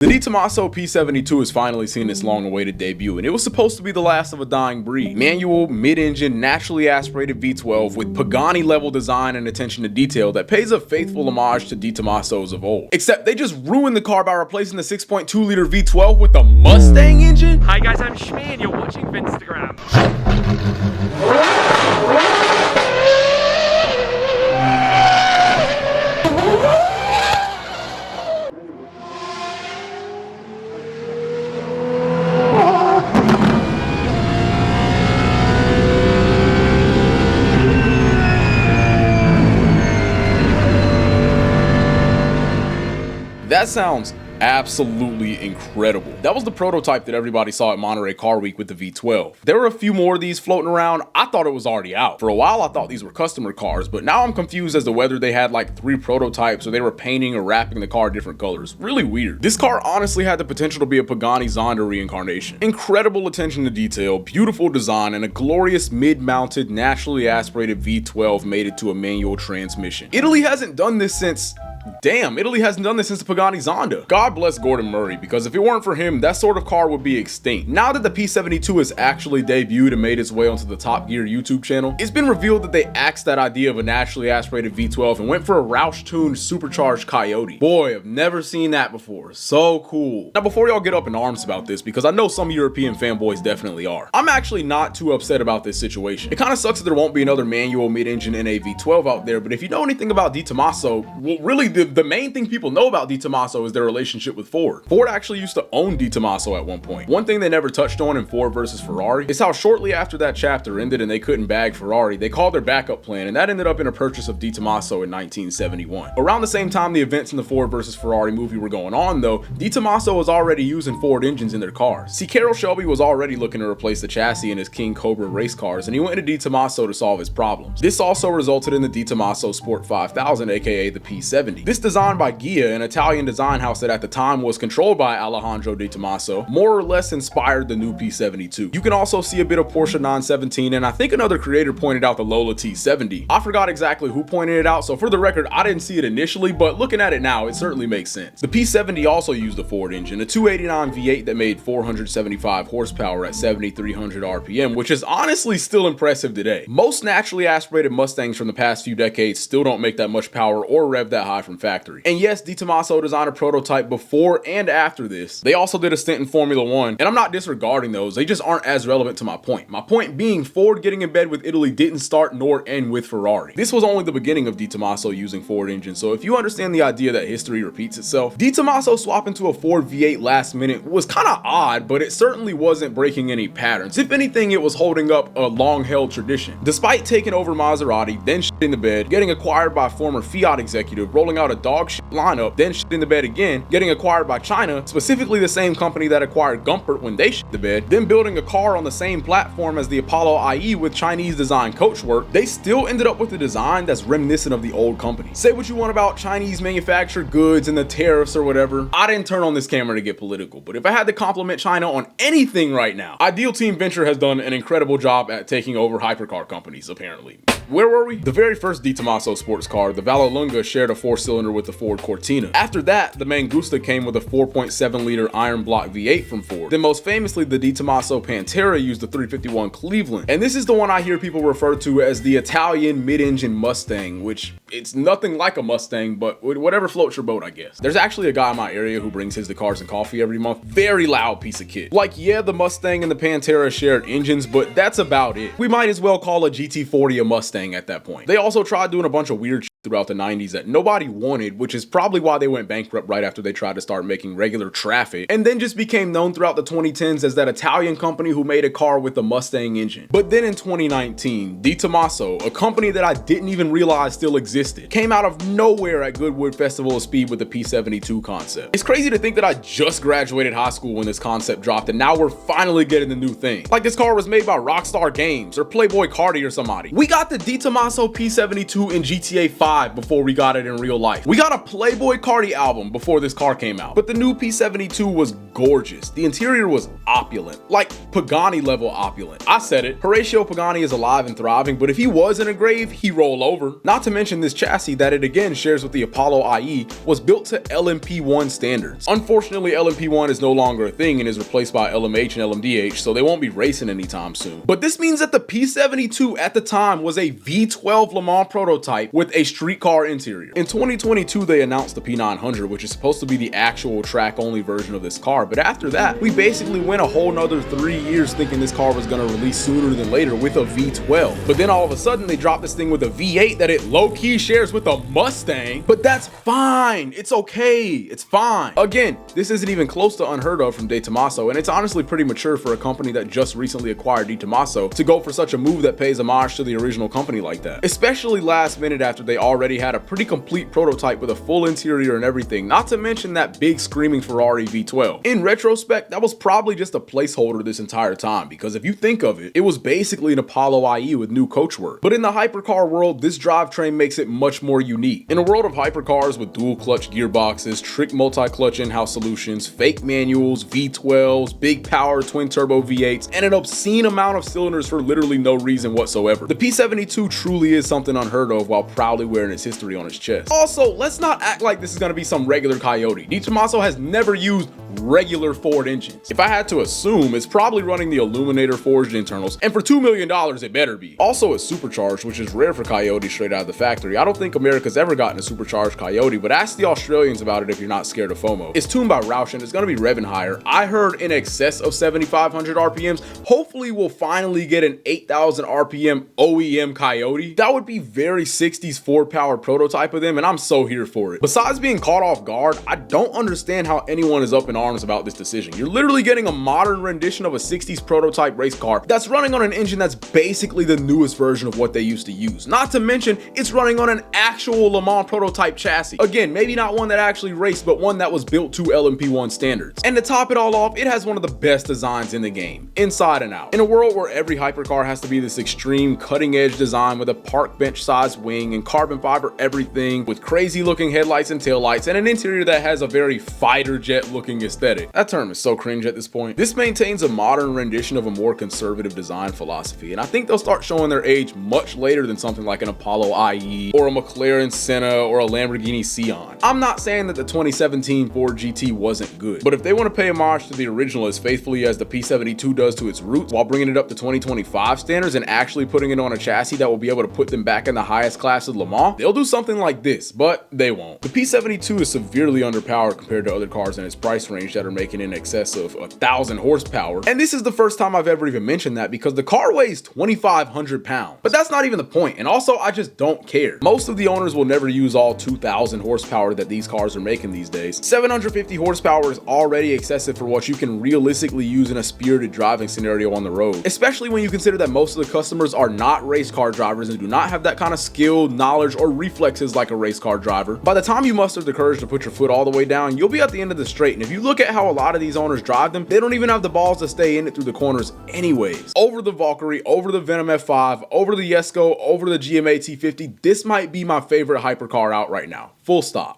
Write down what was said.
The DeTomaso P72 has finally seen its long-awaited debut, and it was supposed to be the last of a dying breed. Manual, mid-engine, naturally aspirated V12 with Pagani-level design and attention to detail that pays a faithful homage to DeTomasos of old. Except they just ruined the car by replacing the 6.2-liter V12 with the Mustang engine? Hi guys, I'm Shmi and you're watching Vinstagram. That sounds absolutely incredible. That was the prototype that everybody saw at Monterey Car Week with the V12. There were a few more of these floating around. I thought it was already out. For a while I thought these were customer cars, but now I'm confused as to whether they had like 3 prototypes or they were painting or wrapping the car different colors. Really weird. This car honestly had the potential to be a Pagani Zonda reincarnation. Incredible attention to detail, beautiful design, and a glorious mid-mounted, naturally aspirated V12 mated to a manual transmission. Italy hasn't done this since the Pagani Zonda. God bless Gordon Murray, because if it weren't for him, that sort of car would be extinct. Now that the P72 has actually debuted and made its way onto the Top Gear YouTube channel, it's been revealed that they axed that idea of a naturally aspirated V12 and went for a Roush-tuned supercharged Coyote. Boy, I've never seen that before. So cool. Now before y'all get up in arms about this, because I know some European fanboys definitely are, I'm actually not too upset about this situation. It kind of sucks that there won't be another manual mid-engine NA V12 out there, but if you know anything about DeTomaso, well really the main thing people know about DeTomaso is their relationship with Ford. Ford actually used to own DeTomaso at one point. One thing they never touched on in Ford versus Ferrari is how shortly after that chapter ended and they couldn't bag Ferrari, they called their backup plan, and that ended up in a purchase of DeTomaso in 1971. Around the same time the events in the Ford versus Ferrari movie were going on though, DeTomaso was already using Ford engines in their cars. See, Carroll Shelby was already looking to replace the chassis in his King Cobra race cars, and he went into DeTomaso to solve his problems. This also resulted in the DeTomaso Sport 5000, aka the P70. This designed by Ghia, an Italian design house that at the time was controlled by Alejandro DeTomaso, more or less inspired the new P72. You can also see a bit of Porsche 917, and I think another creator pointed out the Lola T70. I forgot exactly who pointed it out, so for the record, I didn't see it initially, but looking at it now, it certainly makes sense. The P70 also used a Ford engine, a 289 V8 that made 475 horsepower at 7,300 RPM, which is honestly still impressive today. Most naturally aspirated Mustangs from the past few decades still don't make that much power or rev that high from factory. And yes, DeTomaso designed a prototype before and after this. They also did a stint in Formula 1, and I'm not disregarding those, they just aren't as relevant to my point. My point being, Ford getting in bed with Italy didn't start nor end with Ferrari. This was only the beginning of DeTomaso using Ford engines, so if you understand the idea that history repeats itself, DeTomaso swapping to a Ford V8 last minute was kinda odd, but it certainly wasn't breaking any patterns. If anything, it was holding up a long-held tradition. Despite taking over Maserati, then shit in the bed, getting acquired by a former Fiat executive, rolling out a dog shit lineup, then shit in the bed again, getting acquired by China, specifically the same company that acquired Gumpert when they shit the bed, then building a car on the same platform as the Apollo IE with Chinese design coachwork, they still ended up with a design that's reminiscent of the old company. Say what you want about Chinese manufactured goods and the tariffs or whatever. I didn't turn on this camera to get political, but if I had to compliment China on anything right now, Ideal Team Venture has done an incredible job at taking over hypercar companies, apparently. Where were we? The very first DeTomaso sports car, the Vallelunga, shared a 4-cylinder with the Ford Cortina. After that, the Mangusta came with a 4.7-liter iron block V8 from Ford. Then most famously, the DeTomaso Pantera used the 351 Cleveland. And this is the one I hear people refer to as the Italian mid-engine Mustang, which it's nothing like a Mustang, but whatever floats your boat, I guess. There's actually a guy in my area who brings his to Cars and Coffee every month. Very loud piece of kit. Like, yeah, the Mustang and the Pantera shared engines, but that's about it. We might as well call a GT40 a Mustang at that point. They also tried doing a bunch of weird shit throughout the 90s that nobody wanted, which is probably why they went bankrupt right after they tried to start making regular traffic, and then just became known throughout the 2010s as that Italian company who made a car with a Mustang engine. But then in 2019, DeTomaso, a company that I didn't even realize still existed, came out of nowhere at Goodwood Festival of Speed with the P72 concept. It's crazy to think that I just graduated high school when this concept dropped, and now we're finally getting the new thing. Like this car was made by Rockstar Games or Playboy Cardi or somebody. We got the DeTomaso P72 in GTA 5 PS5 before we got it in real life. We got a Playboy Cardi album before this car came out. But the new P72 was gorgeous. The interior was opulent, like Pagani level opulent. I said it, Horatio Pagani is alive and thriving, but if he was in a grave, he roll over. Not to mention this chassis that it again shares with the Apollo IE was built to LMP1 standards. Unfortunately, LMP1 is no longer a thing and is replaced by LMH and LMDH, so they won't be racing anytime soon. But this means that the P72 at the time was a V12 Le Mans prototype with a street car interior. In 2022, they announced the P900, which is supposed to be the actual track-only version of this car, but after that, we basically went a whole nother 3 years thinking this car was gonna release sooner than later with a V12. But then all of a sudden, they dropped this thing with a V8 that it low-key shares with a Mustang, but that's fine. It's okay. It's fine. Again, this isn't even close to unheard of from DeTomaso, and it's honestly pretty mature for a company that just recently acquired DeTomaso to go for such a move that pays homage to the original company like that. Especially last minute after they already had a pretty complete prototype with a full interior and everything, not to mention that big screaming Ferrari V12. In retrospect, that was probably just a placeholder this entire time, because if you think of it, it was basically an Apollo IE with new coachwork. But in the hypercar world, this drivetrain makes it much more unique. In a world of hypercars with dual clutch gearboxes, trick multi-clutch in-house solutions, fake manuals, V12s, big power twin turbo V8s, and an obscene amount of cylinders for literally no reason whatsoever, the P72 truly is something unheard of while proudly wearing its history on its chest. Also, let's not act like this is gonna be some regular Coyote. DeTomaso has never used regular Ford engines. If I had to assume, it's probably running the Illuminator forged internals, and for $2 million it better be. Also, it's supercharged, which is rare for Coyote straight out of the factory. I don't think America's ever gotten a supercharged Coyote, but ask the Australians about it if you're not scared of FOMO. It's tuned by Roush and it's gonna be revving higher. I heard in excess of 7,500 RPMs. Hopefully we'll finally get an 8,000 RPM OEM Coyote. That would be very 60s Ford power prototype of them, and I'm so here for it. Besides being caught off guard, I don't understand how anyone is up in arms about this decision. You're literally getting a modern rendition of a 60s prototype race car that's running on an engine that's basically the newest version of what they used to use. Not to mention, it's running on an actual Le Mans prototype chassis. Again, maybe not one that actually raced, but one that was built to LMP1 standards. And to top it all off, it has one of the best designs in the game, inside and out. In a world where every hypercar has to be this extreme cutting edge design with a park bench sized wing and carbon fiber everything with crazy looking headlights and taillights and an interior that has a very fighter jet looking aesthetic. That term is so cringe at this point. This maintains a modern rendition of a more conservative design philosophy, and I think they'll start showing their age much later than something like an Apollo IE or a McLaren Senna or a Lamborghini Sion. I'm not saying that the 2017 Ford GT wasn't good, but if they want to pay homage to the original as faithfully as the P72 does to its roots while bringing it up to 2025 standards and actually putting it on a chassis that will be able to put them back in the highest class of Le Mans, they'll do something like this, but they won't. The P72 is severely underpowered compared to other cars in its price range that are making in excess of 1,000 horsepower, and this is the first time I've ever even mentioned that because the car weighs 2,500 pounds. But that's not even the point, and also I just don't care. Most of the owners will never use all 2,000 horsepower that these cars are making these days. 750 horsepower is already excessive for what you can realistically use in a spirited driving scenario on the road, especially when you consider that most of the customers are not race car drivers and do not have that kind of skill, knowledge, or reflexes like a race car driver. By the time you muster the courage to put your foot all the way down, you'll be at the end of the straight, and if you look at how a lot of these owners drive them, they don't even have the balls to stay in it through the corners anyways. Over the Valkyrie, over the Venom F5, over the Jesko, over the GMA T50, this might be my favorite hypercar out right now. Full stop.